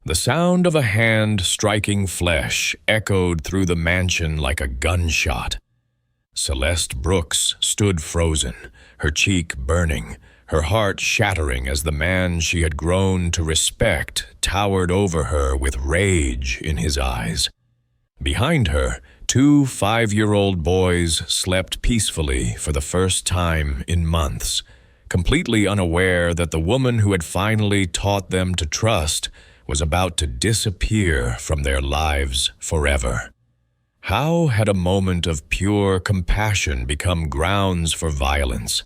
The sound of a hand striking flesh echoed through the mansion like a gunshot. Celeste Brooks stood frozen, her cheek burning, her heart shattering as the man she had grown to respect towered over her with rage in his eyes. Behind her, 2 5-year-old boys slept peacefully for the first time in months, completely unaware that the woman who had finally taught them to trust was about to disappear from their lives forever. How had a moment of pure compassion become grounds for violence?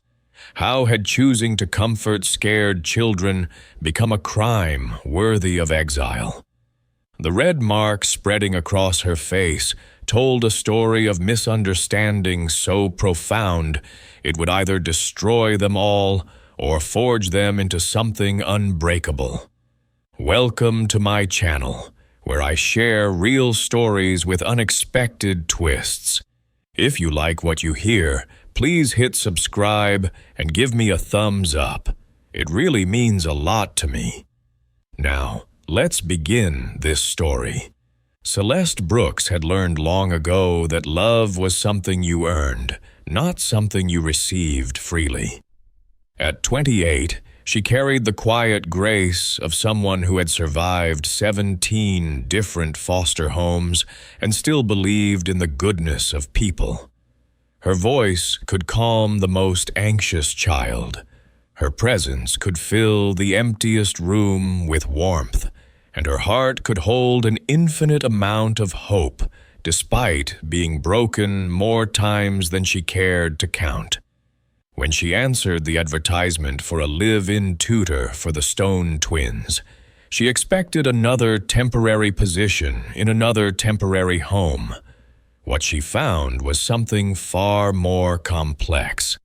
How had choosing to comfort scared children become a crime worthy of exile? The red mark spreading across her face told a story of misunderstanding so profound it would either destroy them all or forge them into something unbreakable. Welcome to my channel, where I share real stories with unexpected twists. If you like what you hear, please hit subscribe and give me a thumbs up. It really means a lot to me. Now, let's begin this story. Celeste Brooks had learned long ago that love was something you earned, not something you received freely. At 28, she carried the quiet grace of someone who had survived 17 different foster homes and still believed in the goodness of people. Her voice could calm the most anxious child. Her presence could fill the emptiest room with warmth, and her heart could hold an infinite amount of hope, despite being broken more times than she cared to count. When she answered the advertisement for a live-in tutor for the Stone twins, she expected another temporary position in another temporary home. What she found was something far more complex.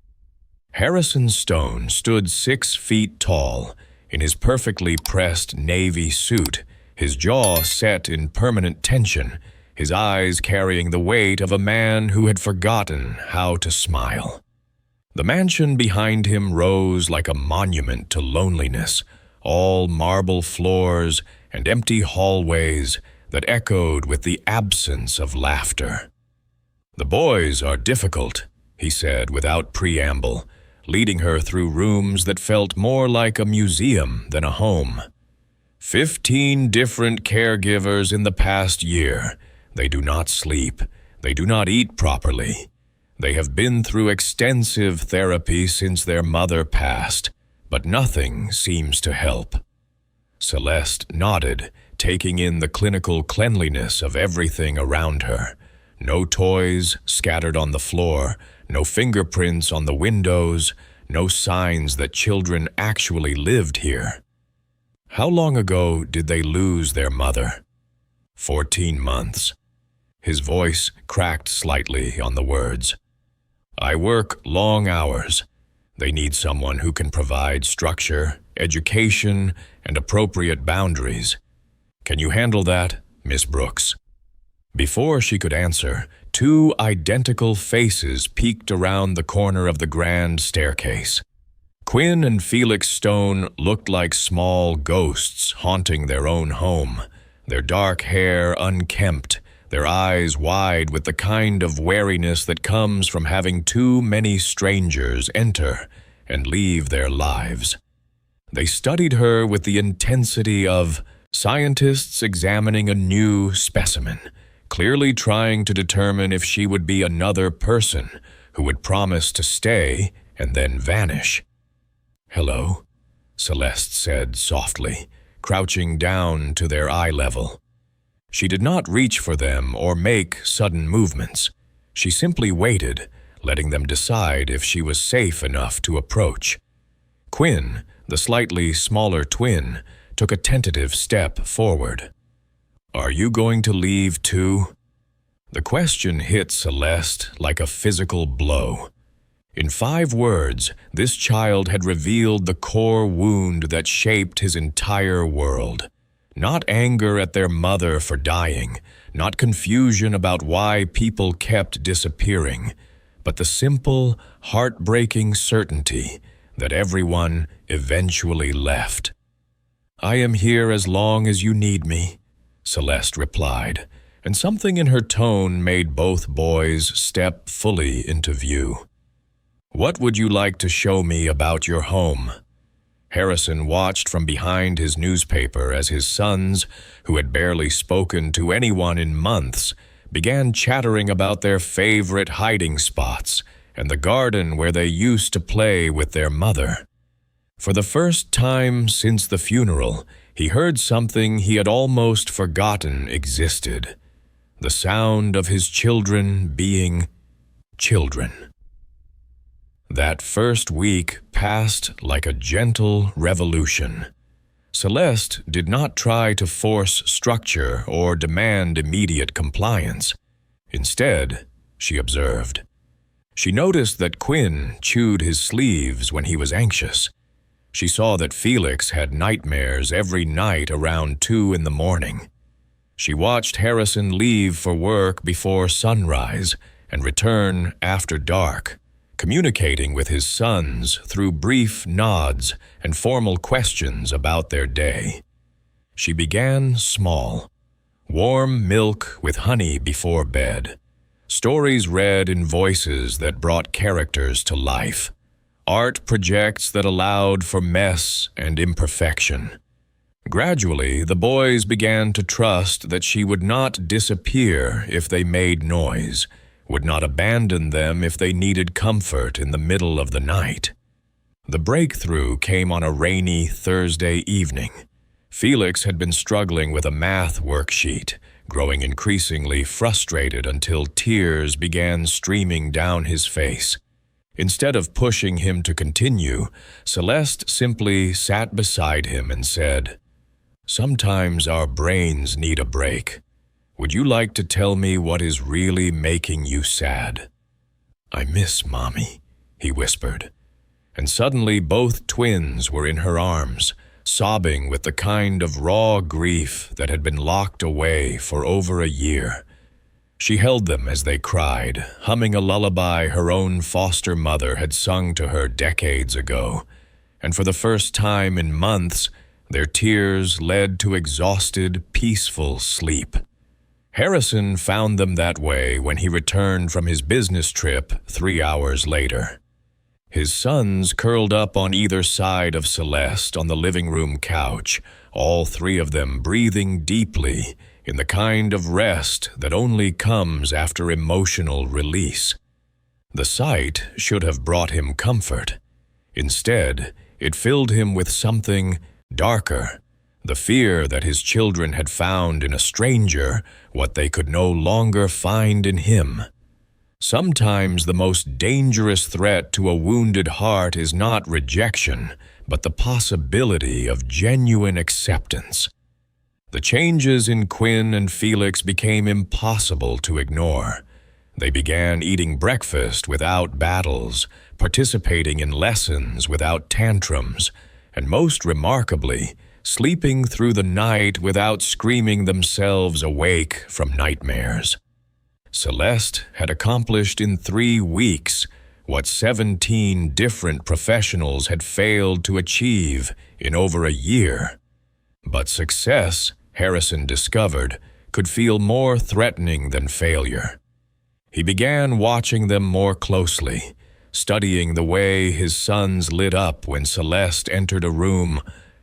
Harrison Stone stood 6 feet tall, in his perfectly pressed navy suit, his jaw set in permanent tension, his eyes carrying the weight of a man who had forgotten how to smile. The mansion behind him rose like a monument to loneliness, all marble floors and empty hallways that echoed with the absence of laughter. "The boys are difficult," he said without preamble, leading her through rooms that felt more like a museum than a home. 15 different caregivers in the past year. They do not sleep. They do not eat properly. They have been through extensive therapy since their mother passed, but nothing seems to help. Celeste nodded, taking in the clinical cleanliness of everything around her. No toys scattered on the floor, no fingerprints on the windows, no signs that children actually lived here. How long ago did they lose their mother? 14 months. His voice cracked slightly on the words. "I work long hours. They need someone who can provide structure, education, and appropriate boundaries. Can you handle that, Miss Brooks?" Before she could answer, 2 identical faces peeked around the corner of the grand staircase. Quinn and Felix Stone looked like small ghosts haunting their own home, their dark hair unkempt, their eyes wide with the kind of wariness that comes from having too many strangers enter and leave their lives. They studied her with the intensity of scientists examining a new specimen, clearly trying to determine if she would be another person who would promise to stay and then vanish. "Hello," Celeste said softly, crouching down to their eye level. She did not reach for them or make sudden movements. She simply waited, letting them decide if she was safe enough to approach. Quinn, the slightly smaller twin, took a tentative step forward. "Are you going to leave too?" The question hit Celeste like a physical blow. In 5 words, this child had revealed the core wound that shaped his entire world. Not anger at their mother for dying, not confusion about why people kept disappearing, but the simple, heartbreaking certainty that everyone eventually left. "I am here as long as you need me," Celeste replied, and something in her tone made both boys step fully into view. "What would you like to show me about your home?" Harrison watched from behind his newspaper as his sons, who had barely spoken to anyone in months, began chattering about their favorite hiding spots and the garden where they used to play with their mother. For the first time since the funeral, he heard something he had almost forgotten existed: the sound of his children being children. That first week passed like a gentle revolution. Celeste did not try to force structure or demand immediate compliance. Instead, she observed. She noticed that Quinn chewed his sleeves when he was anxious. She saw that Felix had nightmares every night around 2 in the morning. She watched Harrison leave for work before sunrise and return after dark, communicating with his sons through brief nods and formal questions about their day. She began small. Warm milk with honey before bed. Stories read in voices that brought characters to life. Art projects that allowed for mess and imperfection. Gradually, the boys began to trust that she would not disappear if they made noise, would not abandon them if they needed comfort in the middle of the night. The breakthrough came on a rainy Thursday evening. Felix had been struggling with a math worksheet, growing increasingly frustrated until tears began streaming down his face. Instead of pushing him to continue, Celeste simply sat beside him and said, "Sometimes our brains need a break. Would you like to tell me what is really making you sad?" "I miss Mommy," he whispered. And suddenly both twins were in her arms, sobbing with the kind of raw grief that had been locked away for over a year. She held them as they cried, humming a lullaby her own foster mother had sung to her decades ago, and for the first time in months, their tears led to exhausted, peaceful sleep. Harrison found them that way when he returned from his business trip 3 hours later. His sons curled up on either side of Celeste on the living room couch, all 3 of them breathing deeply in the kind of rest that only comes after emotional release. The sight should have brought him comfort. Instead, it filled him with something darker, the fear that his children had found in a stranger what they could no longer find in him. Sometimes the most dangerous threat to a wounded heart is not rejection, but the possibility of genuine acceptance. The changes in Quinn and Felix became impossible to ignore. They began eating breakfast without battles, participating in lessons without tantrums, and most remarkably, sleeping through the night without screaming themselves awake from nightmares. Celeste had accomplished in 3 weeks what 17 different professionals had failed to achieve in over a year. But success, Harrison discovered, could feel more threatening than failure. He began watching them more closely, studying the way his sons lit up when Celeste entered a room,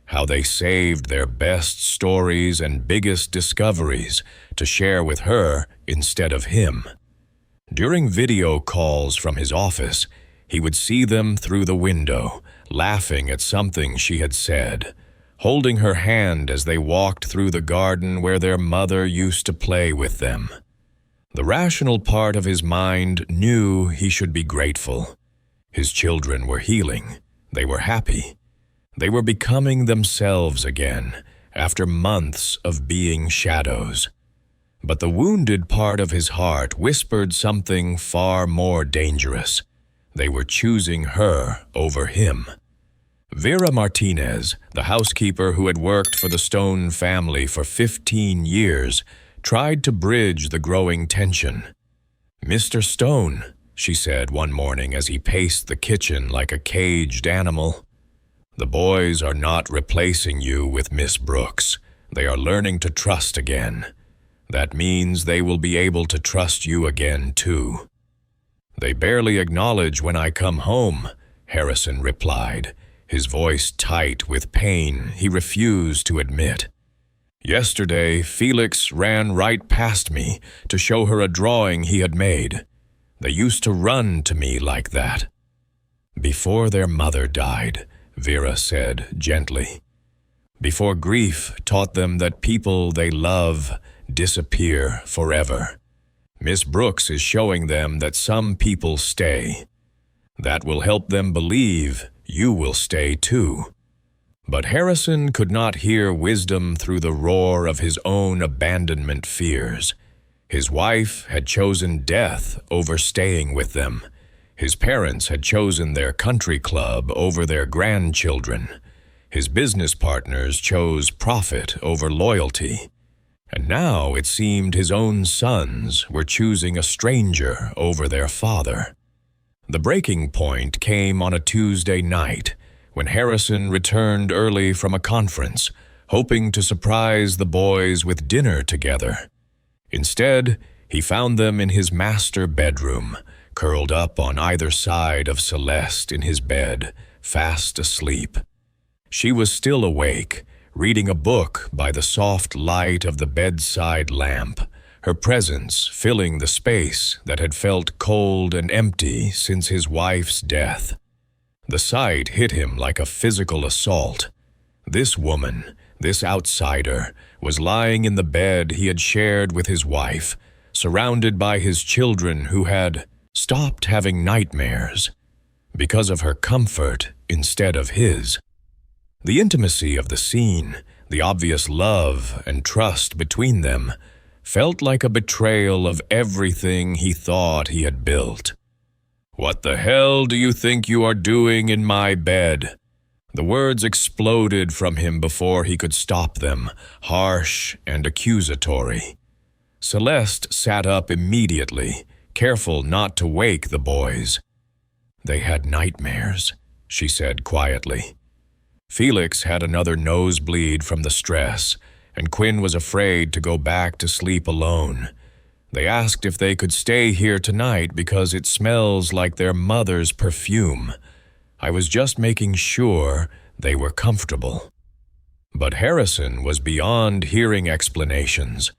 how they saved their best stories and biggest discoveries to share with her instead of him. During video calls from his office, he would see them through the window, laughing at something she had said, holding her hand as they walked through the garden where their mother used to play with them. The rational part of his mind knew he should be grateful. His children were healing. They were happy. They were becoming themselves again after months of being shadows. But the wounded part of his heart whispered something far more dangerous. They were choosing her over him. Vera Martinez, the housekeeper who had worked for the Stone family for 15 years, tried to bridge the growing tension. "Mr. Stone," she said one morning as he paced the kitchen like a caged animal, The boys are not replacing you with Miss Brooks. They are learning to trust again. That means they will be able to trust you again, too." "They barely acknowledge when I come home," Harrison replied, his voice tight with pain he refused to admit. "Yesterday, Felix ran right past me to show her a drawing he had made. They used to run to me like that." "Before their mother died," Vera said gently. "Before grief taught them that people they love disappear forever. Miss Brooks is showing them that some people stay. That will help them believe you will stay too." But Harrison could not hear wisdom through the roar of his own abandonment fears. His wife had chosen death over staying with them. His parents had chosen their country club over their grandchildren. His business partners chose profit over loyalty. And now it seemed his own sons were choosing a stranger over their father. The breaking point came on a Tuesday night, when Harrison returned early from a conference, hoping to surprise the boys with dinner together. Instead, he found them in his master bedroom, curled up on either side of Celeste in his bed, fast asleep. She was still awake, reading a book by the soft light of the bedside lamp, her presence filling the space that had felt cold and empty since his wife's death. The sight hit him like a physical assault. This woman, this outsider, was lying in the bed he had shared with his wife, surrounded by his children who had stopped having nightmares because of her comfort instead of his. The intimacy of the scene, the obvious love and trust between them, felt like a betrayal of everything he thought he had built. "What the hell do you think you are doing in my bed?" The words exploded from him before he could stop them, harsh and accusatory. Celeste sat up immediately, careful not to wake the boys. "They had nightmares," she said quietly. Felix had another nosebleed from the stress, and Quinn was afraid to go back to sleep alone. They asked if they could stay here tonight because it smells like their mother's perfume. I was just making sure they were comfortable. But Harrison was beyond hearing explanations.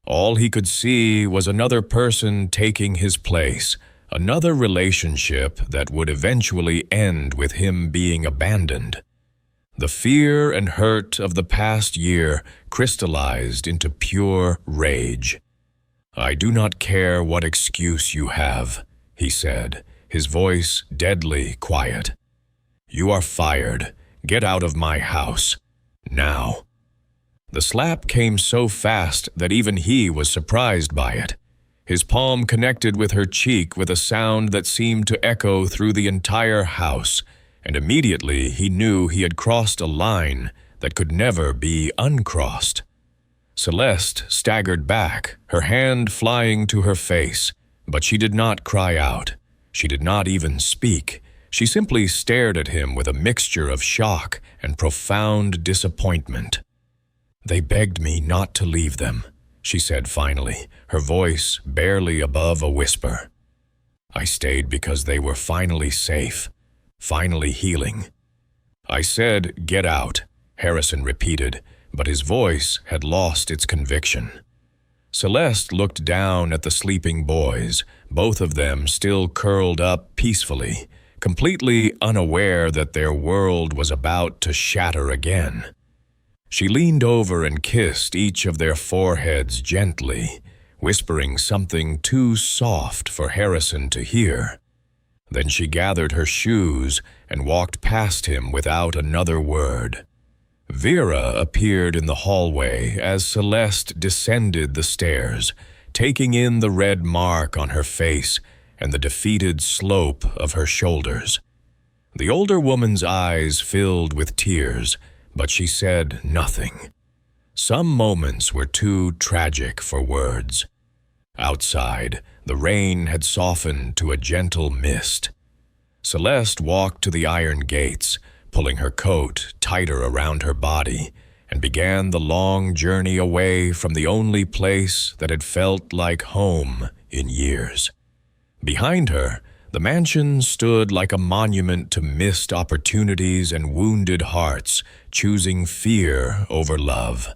All he could see was another person taking his place, another relationship that would eventually end with him being abandoned. The fear and hurt of the past year crystallized into pure rage. "I do not care what excuse you have," he said, his voice deadly quiet. "You are fired. Get out of my house. Now." The slap came so fast that even he was surprised by it. His palm connected with her cheek with a sound that seemed to echo through the entire house, and immediately he knew he had crossed a line that could never be uncrossed. Celeste staggered back, her hand flying to her face, but she did not cry out. She did not even speak. She simply stared at him with a mixture of shock and profound disappointment. "They begged me not to leave them," she said finally, her voice barely above a whisper. "I stayed because they were finally safe, finally healing." "I said, get out," Harrison repeated, but his voice had lost its conviction. Celeste looked down at the sleeping boys, both of them still curled up peacefully, completely unaware that their world was about to shatter again. She leaned over and kissed each of their foreheads gently, whispering something too soft for Harrison to hear. Then she gathered her shoes and walked past him without another word. Vera appeared in the hallway as Celeste descended the stairs, taking in the red mark on her face and the defeated slope of her shoulders. The older woman's eyes filled with tears, but she said nothing. Some moments were too tragic for words. Outside, the rain had softened to a gentle mist. Celeste walked to the iron gates, pulling her coat tighter around her body, and began the long journey away from the only place that had felt like home in years. Behind her, the mansion stood like a monument to missed opportunities and wounded hearts, choosing fear over love.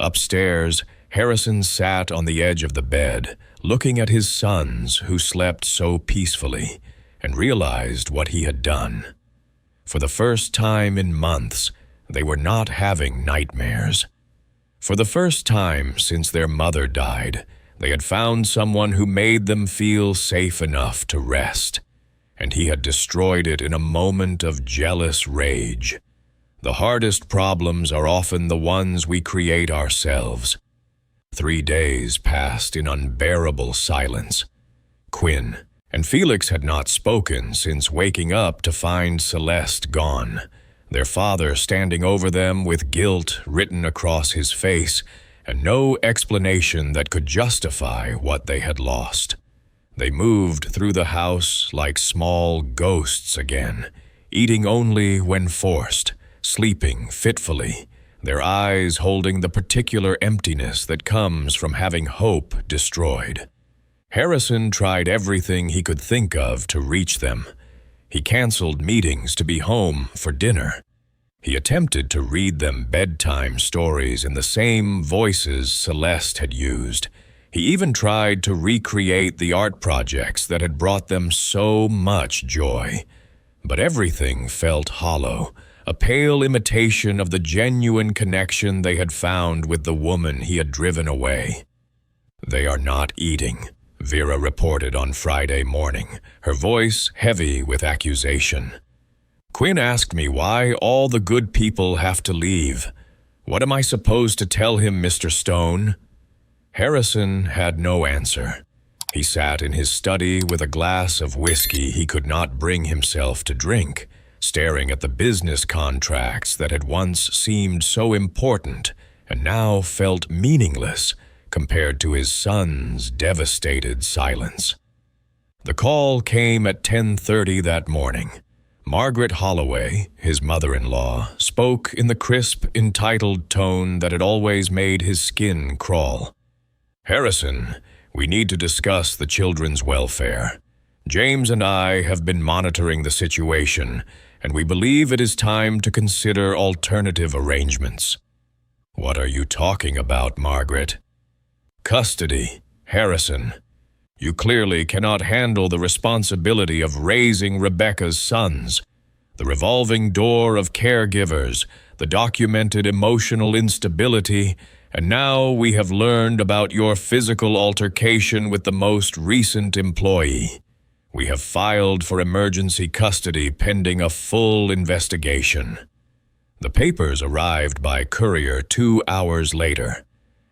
Upstairs, Harrison sat on the edge of the bed, looking at his sons who slept so peacefully, and realized what he had done. For the first time in months, they were not having nightmares. For the first time since their mother died, they had found someone who made them feel safe enough to rest, and he had destroyed it in a moment of jealous rage. The hardest problems are often the ones we create ourselves. 3 days passed in unbearable silence. Quinn and Felix had not spoken since waking up to find Celeste gone, their father standing over them with guilt written across his face and no explanation that could justify what they had lost. They moved through the house like small ghosts again, eating only when forced, sleeping fitfully, their eyes holding the particular emptiness that comes from having hope destroyed. Harrison tried everything he could think of to reach them. He canceled meetings to be home for dinner. He attempted to read them bedtime stories in the same voices Celeste had used. He even tried to recreate the art projects that had brought them so much joy. But everything felt hollow, a pale imitation of the genuine connection they had found with the woman he had driven away. "They are not eating," Vera reported on Friday morning, her voice heavy with accusation. "Quinn asked me why all the good people have to leave. What am I supposed to tell him, Mr. Stone?" Harrison had no answer. He sat in his study with a glass of whiskey he could not bring himself to drink, staring at the business contracts that had once seemed so important and now felt meaningless compared to his son's devastated silence. The call came at 10:30 that morning. Margaret Holloway, his mother-in-law, spoke in the crisp, entitled tone that had always made his skin crawl. "Harrison, we need to discuss the children's welfare. James and I have been monitoring the situation, and we believe it is time to consider alternative arrangements." "What are you talking about, Margaret?" "Custody, Harrison. You clearly cannot handle the responsibility of raising Rebecca's sons. The revolving door of caregivers, the documented emotional instability, and now we have learned about your physical altercation with the most recent employee. We have filed for emergency custody pending a full investigation." The papers arrived by courier 2 hours later.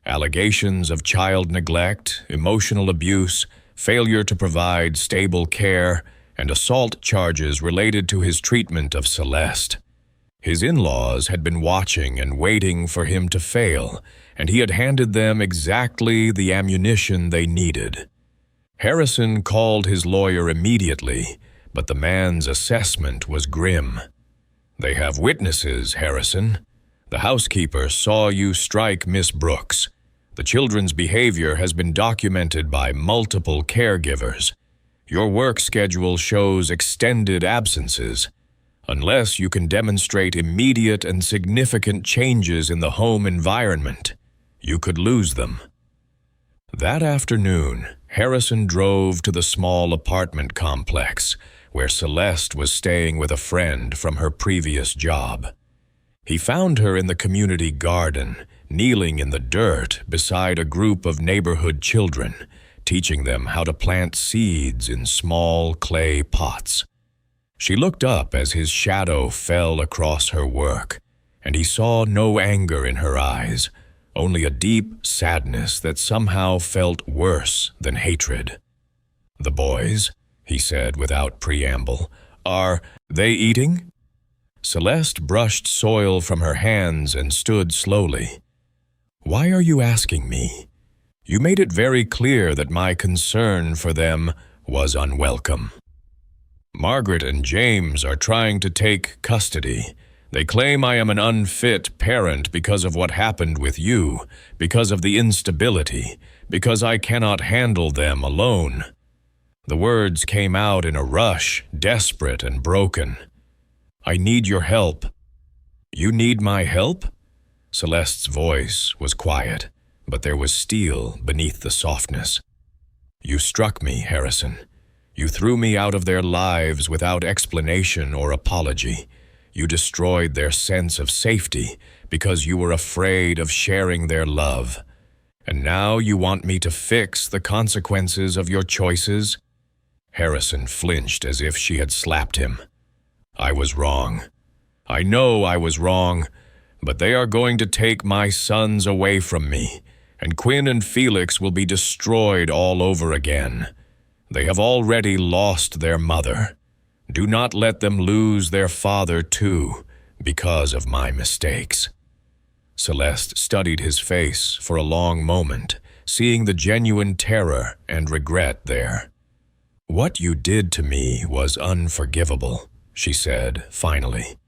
Allegations of child neglect, emotional abuse, failure to provide stable care, and assault charges related to his treatment of Celeste. His in-laws had been watching and waiting for him to fail, and he had handed them exactly the ammunition they needed. Harrison called his lawyer immediately, but the man's assessment was grim. "They have witnesses, Harrison. The housekeeper saw you strike Miss Brooks. The children's behavior has been documented by multiple caregivers. Your work schedule shows extended absences. Unless you can demonstrate immediate and significant changes in the home environment, you could lose them." That afternoon, Harrison drove to the small apartment complex where Celeste was staying with a friend from her previous job. He found her in the community garden, kneeling in the dirt beside a group of neighborhood children, teaching them how to plant seeds in small clay pots. She looked up as his shadow fell across her work, and he saw no anger in her eyes, only a deep sadness that somehow felt worse than hatred. "The boys," he said without preamble, "are they eating?" Celeste brushed soil from her hands and stood slowly. "Why are you asking me? You made it very clear that my concern for them was unwelcome." Margaret and James are trying to take custody. They claim I am an unfit parent because of what happened with you, because of the instability, because I cannot handle them alone." The words came out in a rush, desperate and broken. "I need your help." "You need my help?" Celeste's voice was quiet, but there was steel beneath the softness. "You struck me, Harrison. You threw me out of their lives without explanation or apology. You destroyed their sense of safety because you were afraid of sharing their love. And now you want me to fix the consequences of your choices?" Harrison flinched as if she had slapped him. "I was wrong. I know I was wrong, but they are going to take my sons away from me, and Quinn and Felix will be destroyed all over again. They have already lost their mother. Do not let them lose their father too, because of my mistakes." Celeste studied his face for a long moment, seeing the genuine terror and regret there. "What you did to me was unforgivable," she said, finally.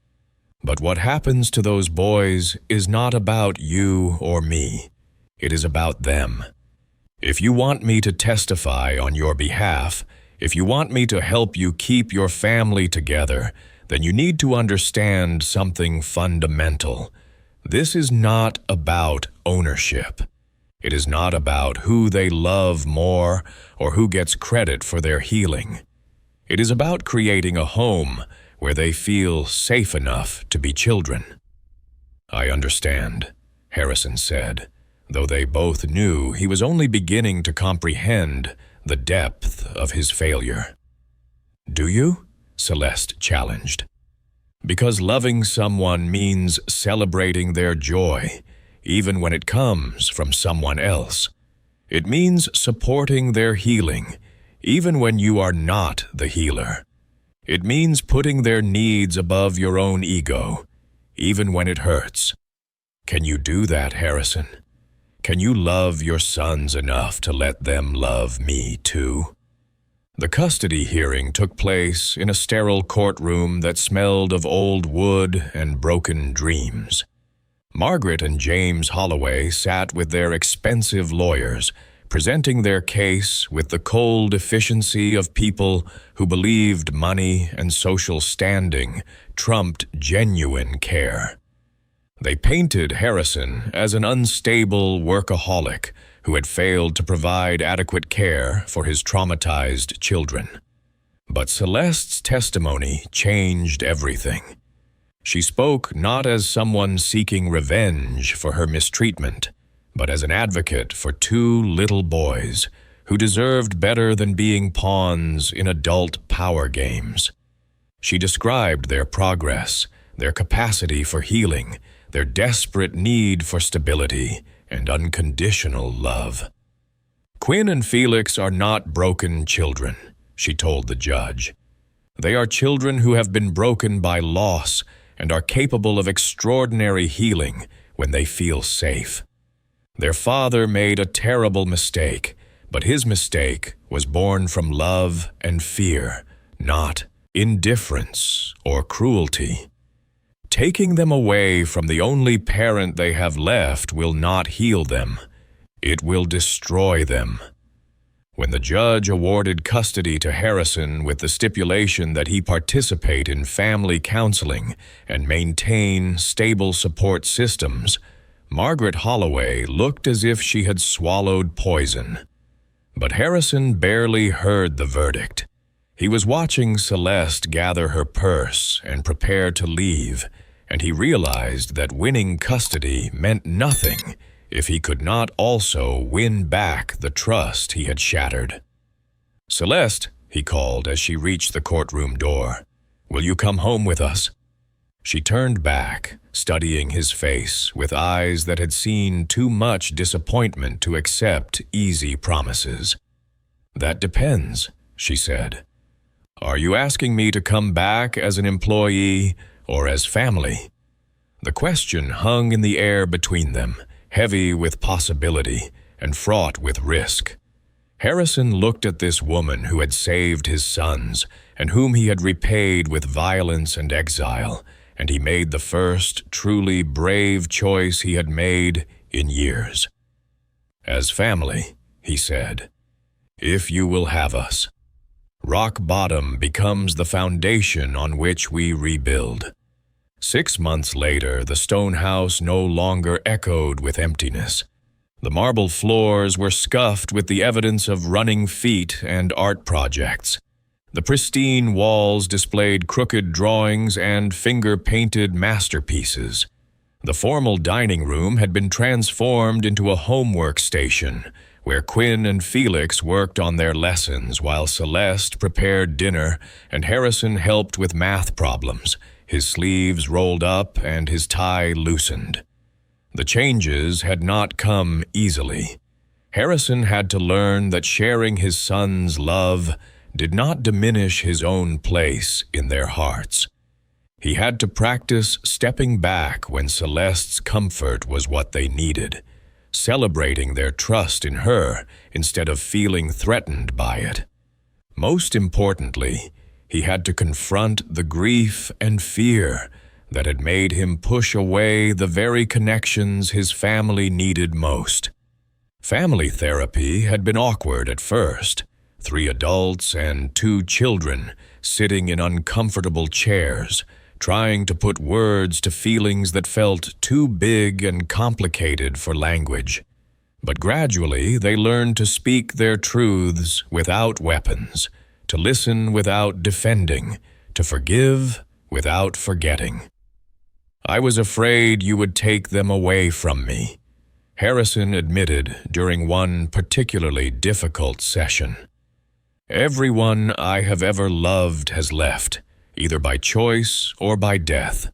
"But what happens to those boys is not about you or me. It is about them. If you want me to testify on your behalf, if you want me to help you keep your family together, then you need to understand something fundamental. This is not about ownership. It is not about who they love more or who gets credit for their healing. It is about creating a home where they feel safe enough to be children." "I understand," Harrison said, though they both knew he was only beginning to comprehend the depth of his failure. "Do you?" Celeste challenged. "Because loving someone means celebrating their joy, even when it comes from someone else. It means supporting their healing, even when you are not the healer. It means putting their needs above your own ego, even when it hurts. Can you do that, Harrison? Can you love your sons enough to let them love me too?" The custody hearing took place in a sterile courtroom that smelled of old wood and broken dreams. Margaret and James Holloway sat with their expensive lawyers, presenting their case with the cold efficiency of people who believed money and social standing trumped genuine care. They painted Harrison as an unstable workaholic who had failed to provide adequate care for his traumatized children. But Celeste's testimony changed everything. She spoke not as someone seeking revenge for her mistreatment, but as an advocate for two little boys who deserved better than being pawns in adult power games. She described their progress, their capacity for healing, their desperate need for stability and unconditional love. "Quinn and Felix are not broken children," she told the judge. "They are children who have been broken by loss and are capable of extraordinary healing when they feel safe. Their father made a terrible mistake, but his mistake was born from love and fear, not indifference or cruelty. Taking them away from the only parent they have left will not heal them. It will destroy them." When the judge awarded custody to Harrison with the stipulation that he participate in family counseling and maintain stable support systems, Margaret Holloway looked as if she had swallowed poison. But Harrison barely heard the verdict. He was watching Celeste gather her purse and prepare to leave, and he realized that winning custody meant nothing if he could not also win back the trust he had shattered. "Celeste," he called as she reached the courtroom door, "will you come home with us?" She turned back, studying his face with eyes that had seen too much disappointment to accept easy promises. "That depends," she said. "Are you asking me to come back as an employee or as family?" The question hung in the air between them, heavy with possibility and fraught with risk. Harrison looked at this woman who had saved his sons and whom he had repaid with violence and exile, and he made the first truly brave choice he had made in years. "As family," he said, "if you will have us, rock bottom becomes the foundation on which we rebuild." 6 months later, the stone house no longer echoed with emptiness. The marble floors were scuffed with the evidence of running feet and art projects. The pristine walls displayed crooked drawings and finger-painted masterpieces. The formal dining room had been transformed into a homework station, where Quinn and Felix worked on their lessons while Celeste prepared dinner and Harrison helped with math problems, his sleeves rolled up and his tie loosened. The changes had not come easily. Harrison had to learn that sharing his sons' love did not diminish his own place in their hearts. He had to practice stepping back when Celeste's comfort was what they needed, celebrating their trust in her instead of feeling threatened by it. Most importantly, he had to confront the grief and fear that had made him push away the very connections his family needed most. Family therapy had been awkward at first, 3 adults and 2 children sitting in uncomfortable chairs, trying to put words to feelings that felt too big and complicated for language. But gradually they learned to speak their truths without weapons, to listen without defending, to forgive without forgetting. "I was afraid you would take them away from me," Harrison admitted during one particularly difficult session. "Everyone I have ever loved has left, either by choice or by death.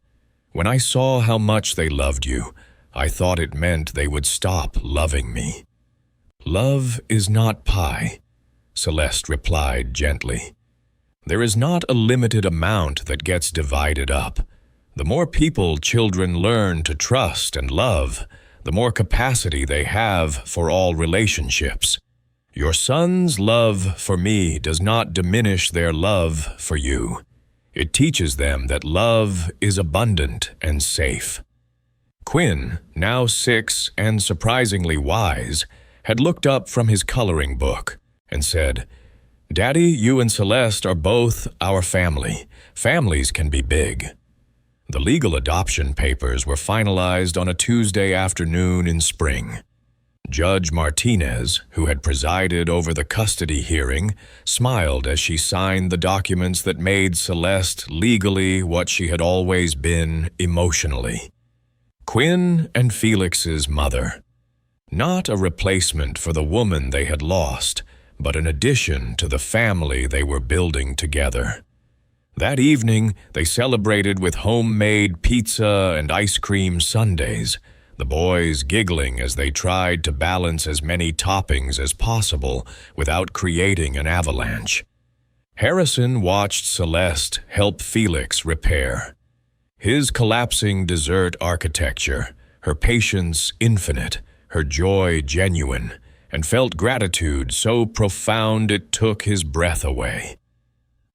When I saw how much they loved you, I thought it meant they would stop loving me." "Love is not pie," Celeste replied gently. "There is not a limited amount that gets divided up. The more people children learn to trust and love, the more capacity they have for all relationships. Your son's love for me does not diminish their love for you. It teaches them that love is abundant and safe." Quinn, now 6 and surprisingly wise, had looked up from his coloring book and said, "Daddy, you and Celeste are both our family. Families can be big." The legal adoption papers were finalized on a Tuesday afternoon in spring. Judge Martinez, who had presided over the custody hearing, smiled as she signed the documents that made Celeste legally what she had always been emotionally. Quinn and Felix's mother. Not a replacement for the woman they had lost, but an addition to the family they were building together. That evening, they celebrated with homemade pizza and ice cream sundaes, the boys giggling as they tried to balance as many toppings as possible without creating an avalanche. Harrison watched Celeste help Felix repair. His collapsing dessert architecture, her patience infinite, her joy genuine, and felt gratitude so profound it took his breath away.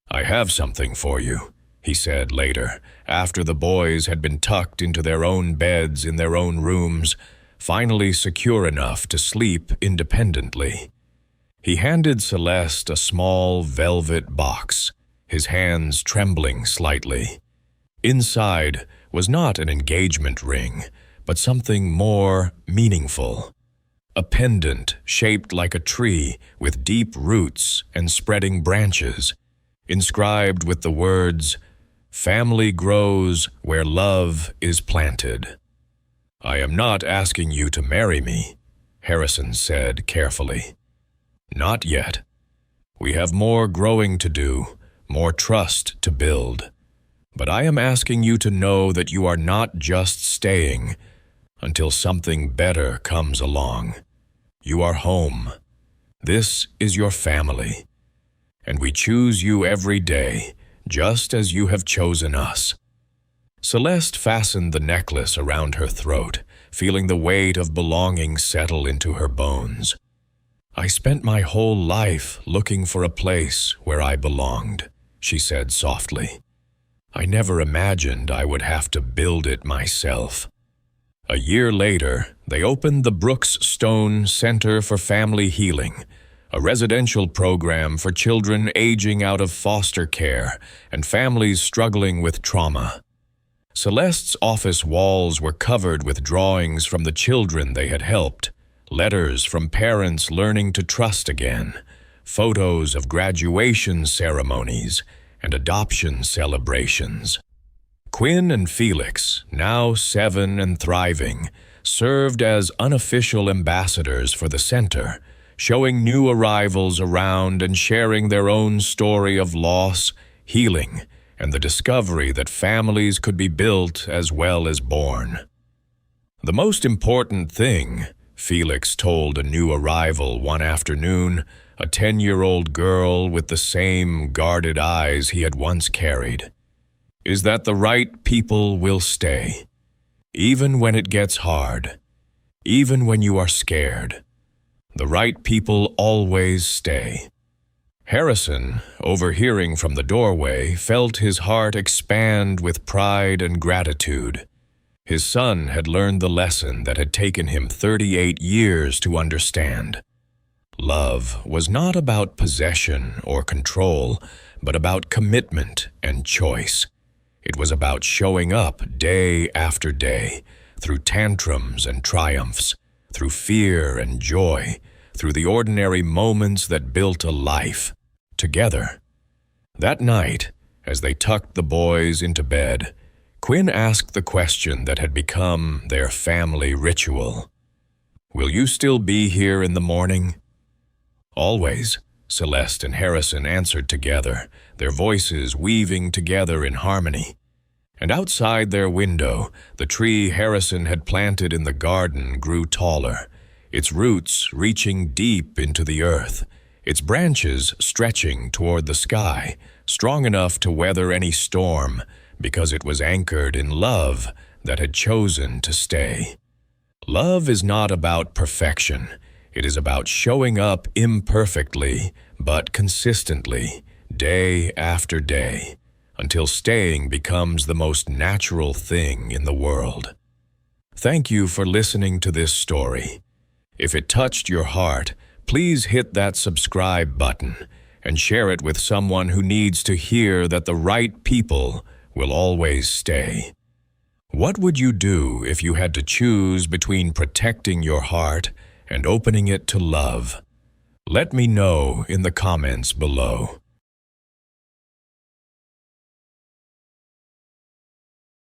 "I have something for you," he said later, after the boys had been tucked into their own beds in their own rooms, finally secure enough to sleep independently. He handed Celeste a small velvet box, his hands trembling slightly. Inside was not an engagement ring, but something more meaningful. A pendant shaped like a tree with deep roots and spreading branches, inscribed with the words, "Family grows where love is planted." "I am not asking you to marry me," Harrison said carefully. "Not yet. We have more growing to do, more trust to build. But I am asking you to know that you are not just staying until something better comes along. You are home. This is your family. And we choose you every day, just as you have chosen us." Celeste fastened the necklace around her throat, feeling the weight of belonging settle into her bones. "I spent my whole life looking for a place where I belonged," she said softly. "I never imagined I would have to build it myself." A year later, they opened the Brooks Stone Center for Family Healing, a residential program for children aging out of foster care and families struggling with trauma. Celeste's office walls were covered with drawings from the children they had helped, letters from parents learning to trust again, photos of graduation ceremonies and adoption celebrations. Quinn and Felix, now 7 and thriving, served as unofficial ambassadors for the center, showing new arrivals around and sharing their own story of loss, healing, and the discovery that families could be built as well as born. "The most important thing," Felix told a new arrival one afternoon, a 10-year-old girl with the same guarded eyes he had once carried, "is that the right people will stay. Even when it gets hard, even when you are scared, the right people always stay." Harrison, overhearing from the doorway, felt his heart expand with pride and gratitude. His son had learned the lesson that had taken him 38 years to understand. Love was not about possession or control, but about commitment and choice. It was about showing up day after day, through tantrums and triumphs, through fear and joy, through the ordinary moments that built a life, together. That night, as they tucked the boys into bed, Quinn asked the question that had become their family ritual. "Will you still be here in the morning?" "Always," Celeste and Harrison answered together, their voices weaving together in harmony. And outside their window, the tree Harrison had planted in the garden grew taller, its roots reaching deep into the earth, its branches stretching toward the sky, strong enough to weather any storm, because it was anchored in love that had chosen to stay. Love is not about perfection. It is about showing up imperfectly, but consistently, day after day, until staying becomes the most natural thing in the world. Thank you for listening to this story. If it touched your heart, please hit that subscribe button and share it with someone who needs to hear that the right people will always stay. What would you do if you had to choose between protecting your heart and opening it to love? Let me know in the comments below.